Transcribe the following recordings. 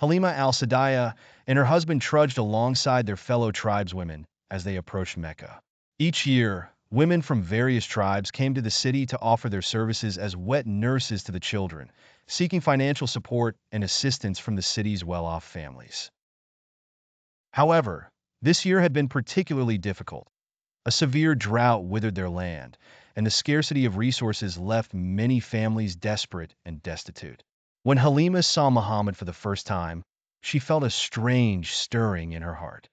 Halima al-Sadiya and her husband trudged alongside their fellow tribeswomen as they approached Mecca. Each year, women from various tribes came to the city to offer their services as wet nurses to the children, seeking financial support and assistance from the city's well-off families. However, this year had been particularly difficult. A severe drought withered their land, and the scarcity of resources left many families desperate and destitute. When Halima saw Muhammad for the first time, she felt a strange stirring in her heart.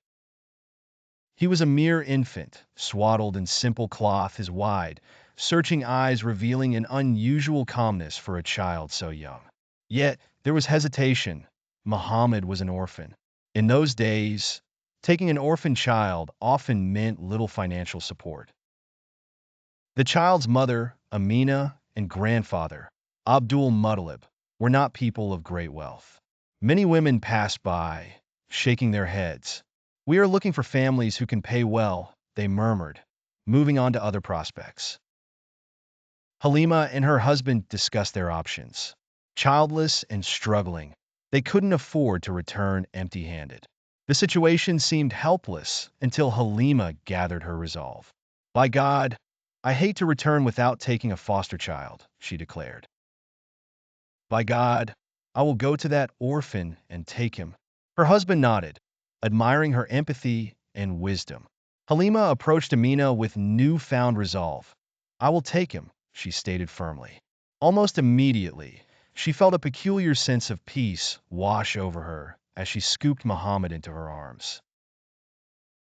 He was a mere infant, swaddled in simple cloth, his wide, searching eyes revealing an unusual calmness for a child so young. Yet, there was hesitation. Muhammad was an orphan. In those days, taking an orphan child often meant little financial support. The child's mother, Amina, and grandfather, Abdul Muttalib, were not people of great wealth. Many women passed by, shaking their heads. "We are looking for families who can pay well," they murmured, moving on to other prospects. Halima and her husband discussed their options. Childless and struggling, they couldn't afford to return empty-handed. The situation seemed helpless until Halima gathered her resolve. "By God, I hate to return without taking a foster child," she declared. "By God, I will go to that orphan and take him." Her husband nodded, admiring her empathy and wisdom. Halima approached Amina with newfound resolve. "I will take him," she stated firmly. Almost immediately, she felt a peculiar sense of peace wash over her as she scooped Muhammad into her arms.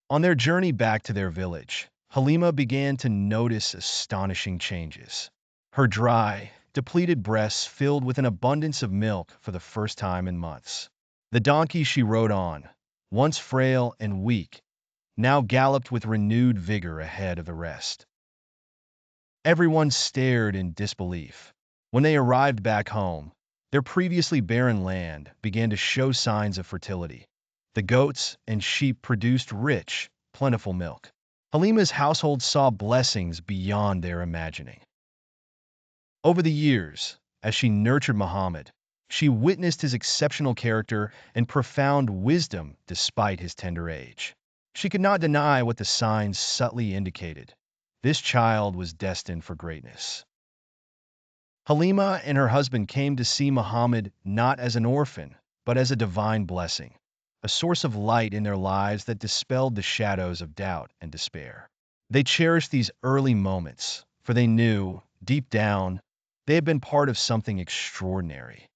On their journey back to their village, Halima began to notice astonishing changes. Her dry, depleted breasts filled with an abundance of milk for the first time in months. The donkey she rode on, once frail and weak, now galloped with renewed vigor ahead of the rest. Everyone stared in disbelief. When they arrived back home, their previously barren land began to show signs of fertility. The goats and sheep produced rich, plentiful milk. Halima's household saw blessings beyond their imagining. Over the years, as she nurtured Muhammad, she witnessed his exceptional character and profound wisdom despite his tender age. She could not deny what the signs subtly indicated. This child was destined for greatness. Halima and her husband came to see Muhammad not as an orphan, but as a divine blessing, a source of light in their lives that dispelled the shadows of doubt and despair. They cherished these early moments, for they knew, deep down, they had been part of something extraordinary.